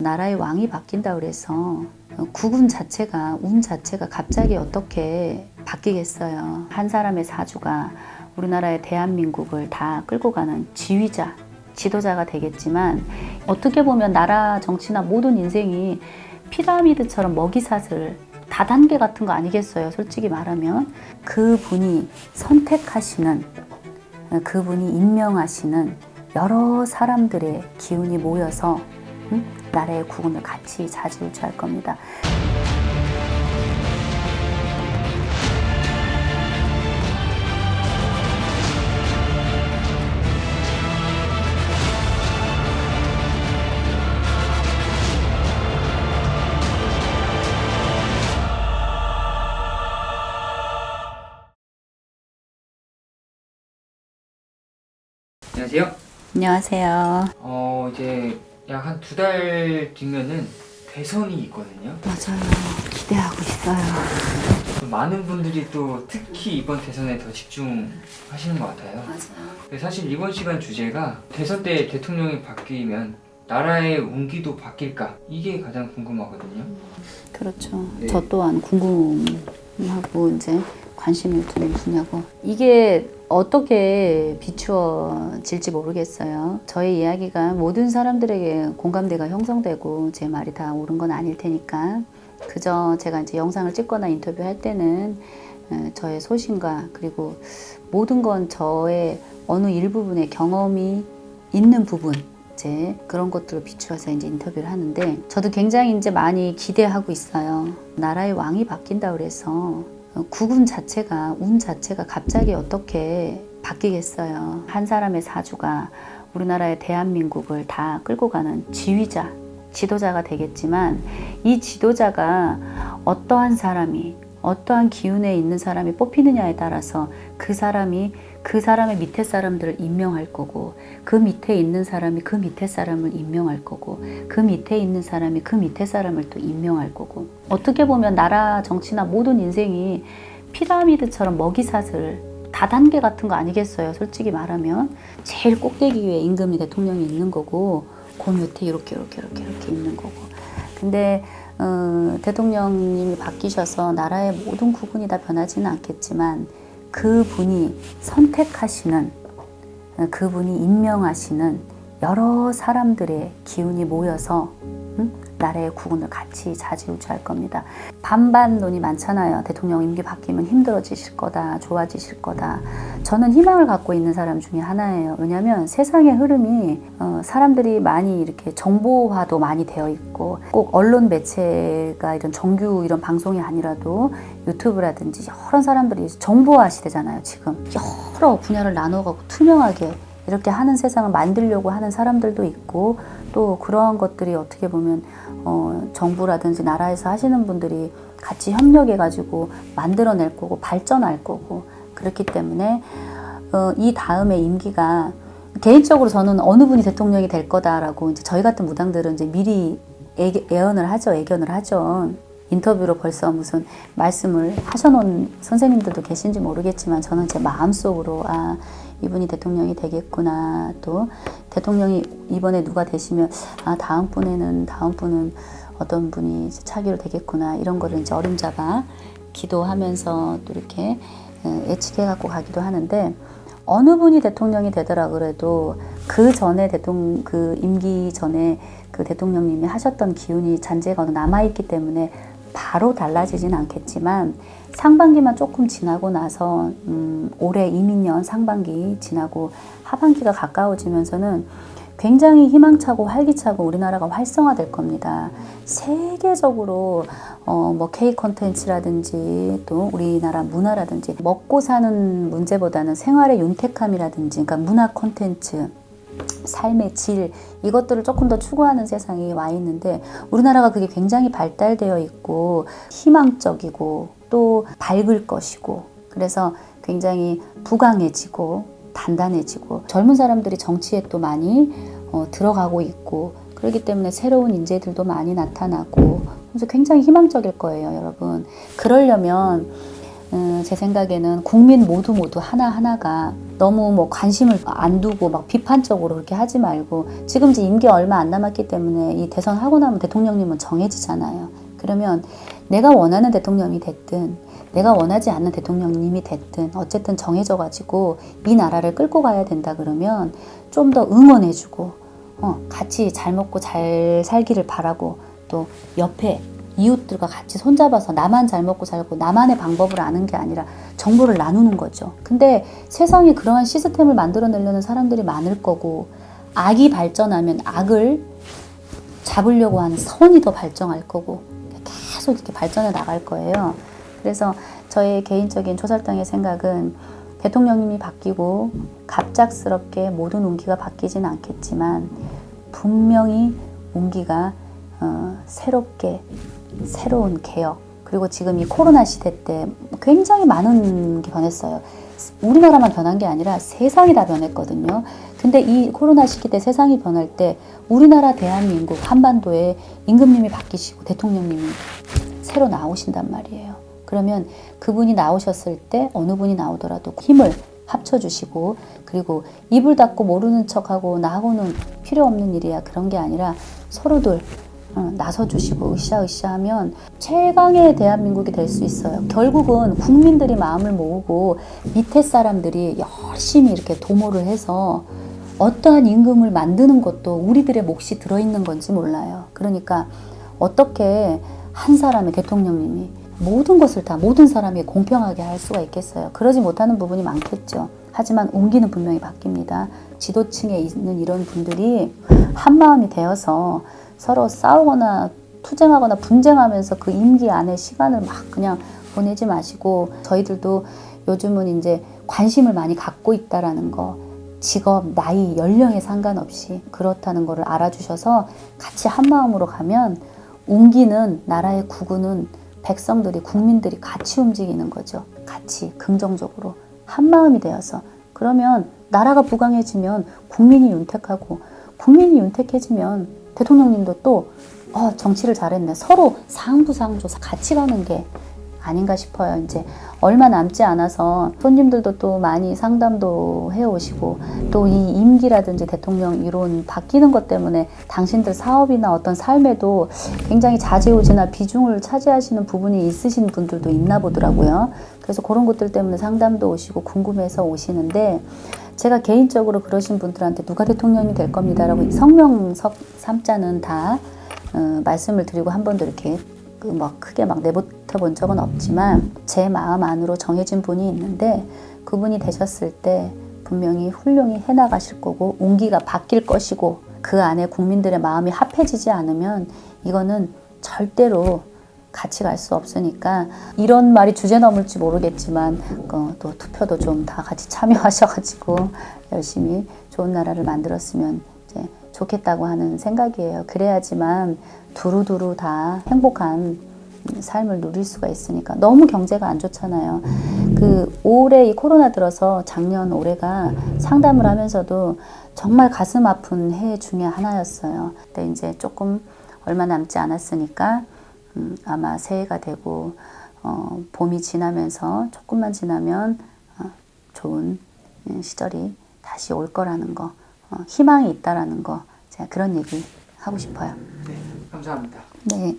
나라의 왕이 바뀐다 그래서 국운 자체가, 운 자체가 갑자기 어떻게 바뀌겠어요. 한 사람의 사주가 우리나라의 대한민국을 다 끌고 가는 지휘자, 지도자가 되겠지만, 어떻게 보면 나라 정치나 모든 인생이 피라미드처럼 먹이사슬 다단계 같은 거 아니겠어요. 솔직히 말하면 그분이 선택하시는, 그분이 임명하시는 여러 사람들의 기운이 모여서 나라의 국운을 같이 좌지우지할 겁니다. 안녕하세요. 안녕하세요. 이제 약 한 2달 뒤면은 대선이 있거든요. 맞아요. 기대하고 있어요. 많은 분들이 또 특히 이번 대선에 더 집중하시는 것 같아요. 맞아요. 근데 사실 이번 시간 주제가 대선 때 대통령이 바뀌면 나라의 운기도 바뀔까? 이게 가장 궁금하거든요. 그렇죠. 네. 저 또한 궁금하고 이제 관심을 두는 분야고, 이게 어떻게 비추어질지 모르겠어요. 저의 이야기가 모든 사람들에게 공감대가 형성되고 제 말이 다 옳은 건 아닐 테니까, 그저 제가 이제 영상을 찍거나 인터뷰할 때는 저의 소신과, 그리고 모든 건 저의 어느 일부분의 경험이 있는 부분, 이제 그런 것들을 비추어서 이제 인터뷰를 하는데, 저도 굉장히 이제 많이 기대하고 있어요. 나라의 왕이 바뀐다 그래서 국운 자체가, 운 자체가 갑자기 어떻게 바뀌겠어요. 한 사람의 사주가 우리나라의 대한민국을 다 끌고 가는 지휘자, 지도자가 되겠지만, 이 지도자가 어떠한 사람이, 어떠한 기운에 있는 사람이 뽑히느냐에 따라서 그 사람이 그 사람의 밑에 사람들을 임명할 거고, 그 밑에 있는 사람이 그 밑에 사람을 임명할 거고, 그 밑에 있는 사람이 그 밑에 사람을 또 임명할 거고, 어떻게 보면 나라 정치나 모든 인생이 피라미드처럼 먹이사슬 다단계 같은 거 아니겠어요. 솔직히 말하면 제일 꼭대기 위에 임금이, 대통령이 있는 거고, 그 밑에 이렇게 있는 거고. 근데 대통령님이 바뀌셔서 나라의 모든 국운이 다 변하지는 않겠지만, 그분이 선택하시는, 그분이 임명하시는 여러 사람들의 기운이 모여서 나라의 국운을 같이 좌지우지할 겁니다. 반반론이 많잖아요. 대통령 임기 바뀌면 힘들어지실 거다, 좋아지실 거다. 저는 희망을 갖고 있는 사람 중에 하나예요. 왜냐하면 세상의 흐름이 사람들이 많이 이렇게 정보화도 많이 되어 있고, 꼭 언론 매체가 이런 정규 이런 방송이 아니라도 유튜브라든지 여러 사람들이 정보화 시대잖아요. 지금 여러 분야를 나눠가고 투명하게 이렇게 하는 세상을 만들려고 하는 사람들도 있고, 또 그러한 것들이 어떻게 보면 정부라든지 나라에서 하시는 분들이 같이 협력해가지고 만들어낼 거고 발전할 거고, 그렇기 때문에 이 다음에 임기가, 개인적으로 저는 어느 분이 대통령이 될 거다라고 이제 저희 같은 무당들은 이제 미리 예언을 하죠, 예견을 하죠. 인터뷰로 벌써 무슨 말씀을 하셔놓은 선생님들도 계신지 모르겠지만, 저는 제 마음속으로 이분이 대통령이 되겠구나, 또 대통령이 이번에 누가 되시면 다음 분은 어떤 분이 차기로 되겠구나, 이런 거를 이제 어림잡아 기도하면서 또 이렇게 예측해 갖고 가기도 하는데, 어느 분이 대통령이 되더라 그래도 그 전에 그 임기 전에 그 대통령님이 하셨던 기운이 잔재가 남아있기 때문에 바로 달라지진 않겠지만, 상반기만 조금 지나고 나서 올해 이민년 상반기 지나고 하반기가 가까워지면서는 굉장히 희망차고 활기차고 우리나라가 활성화될 겁니다. 세계적으로 뭐 K 콘텐츠라든지 또 우리나라 문화라든지, 먹고 사는 문제보다는 생활의 윤택함이라든지, 그러니까 문화 콘텐츠, 삶의 질, 이것들을 조금 더 추구하는 세상이 와 있는데, 우리나라가 그게 굉장히 발달되어 있고 희망적이고 또 밝을 것이고, 그래서 굉장히 부강해지고 단단해지고, 젊은 사람들이 정치에 또 많이 들어가고 있고, 그렇기 때문에 새로운 인재들도 많이 나타나고, 그래서 굉장히 희망적일 거예요, 여러분. 그러려면 제 생각에는 국민 모두 하나하나가 너무 뭐 관심을 안 두고 막 비판적으로 그렇게 하지 말고, 지금 이제 임기 얼마 안 남았기 때문에 이 대선 하고 나면 대통령님은 정해지잖아요. 그러면 내가 원하는 대통령이 됐든 내가 원하지 않는 대통령님이 됐든 어쨌든 정해져가지고 이 나라를 끌고 가야 된다 그러면 좀 더 응원해주고 같이 잘 먹고 잘 살기를 바라고, 또 옆에 이웃들과 같이 손잡아서 나만 잘 먹고 살고 나만의 방법을 아는 게 아니라 정보를 나누는 거죠. 근데 세상에 그러한 시스템을 만들어내려는 사람들이 많을 거고, 악이 발전하면 악을 잡으려고 하는 선이 더 발전할 거고, 계속 이렇게 발전해 나갈 거예요. 그래서 저의 개인적인 초살당의 생각은 대통령님이 바뀌고 갑작스럽게 모든 운기가 바뀌지는 않겠지만 분명히 운기가 새롭게 새로운 개혁, 그리고 지금 이 코로나 시대 때 굉장히 많은 게 변했어요. 우리나라만 변한 게 아니라 세상이 다 변했거든요. 근데 이 코로나 시기 때 세상이 변할 때 우리나라 대한민국 한반도에 임금님이 바뀌시고 대통령님이 새로 나오신단 말이에요. 그러면 그분이 나오셨을 때 어느 분이 나오더라도 힘을 합쳐주시고, 그리고 입을 닫고 모르는 척하고 나하고는 필요 없는 일이야 그런 게 아니라 서로들 나서주시고 으쌰으쌰하면 최강의 대한민국이 될 수 있어요. 결국은 국민들이 마음을 모으고 밑에 사람들이 열심히 이렇게 도모를 해서 어떠한 임금을 만드는 것도 우리들의 몫이 들어있는 건지 몰라요. 그러니까 어떻게 한 사람의 대통령님이 모든 것을 다 모든 사람이 공평하게 할 수가 있겠어요. 그러지 못하는 부분이 많겠죠. 하지만 운기는 분명히 바뀝니다. 지도층에 있는 이런 분들이 한마음이 되어서 서로 싸우거나 투쟁하거나 분쟁하면서 그 임기 안에 시간을 막 그냥 보내지 마시고, 저희들도 요즘은 이제 관심을 많이 갖고 있다라는 거, 직업, 나이, 연령에 상관없이 그렇다는 거를 알아주셔서 같이 한마음으로 가면 운기는, 나라의 구구는 백성들이, 국민들이 같이 움직이는 거죠. 같이 긍정적으로 한마음이 되어서. 그러면 나라가 부강해지면 국민이 윤택하고, 국민이 윤택해지면 대통령님도 또 정치를 잘했네, 서로 상부상조 같이 가는 게 아닌가 싶어요. 이제 얼마 남지 않아서 손님들도 또 많이 상담도 해오시고, 또 이 임기라든지 대통령 이론 바뀌는 것 때문에 당신들 사업이나 어떤 삶에도 굉장히 좌지우지나 비중을 차지하시는 부분이 있으신 분들도 있나 보더라고요. 그래서 그런 것들 때문에 상담도 오시고 궁금해서 오시는데, 제가 개인적으로 그러신 분들한테 누가 대통령이 될 겁니다라고 성명석 3자는 다 말씀을 드리고 한 번도 이렇게 크게 내뱉어 본 적은 없지만, 제 마음 안으로 정해진 분이 있는데 그분이 되셨을 때 분명히 훌륭히 해나가실 거고 운기가 바뀔 것이고, 그 안에 국민들의 마음이 합해지지 않으면 이거는 절대로 같이 갈 수 없으니까, 이런 말이 주제 넘을지 모르겠지만 또 투표도 좀 다 같이 참여하셔가지고 열심히 좋은 나라를 만들었으면 이제 좋겠다고 하는 생각이에요. 그래야지만 두루두루 다 행복한 삶을 누릴 수가 있으니까. 너무 경제가 안 좋잖아요. 올해 이 코로나 들어서 작년 올해가 상담을 하면서도 정말 가슴 아픈 해 중에 하나였어요. 근데 이제 조금 얼마 남지 않았으니까 아마 새해가 되고 봄이 지나면서 조금만 지나면 좋은 시절이 다시 올 거라는 거, 희망이 있다라는 거, 제가 그런 얘기 하고 싶어요. 네, 감사합니다. 네.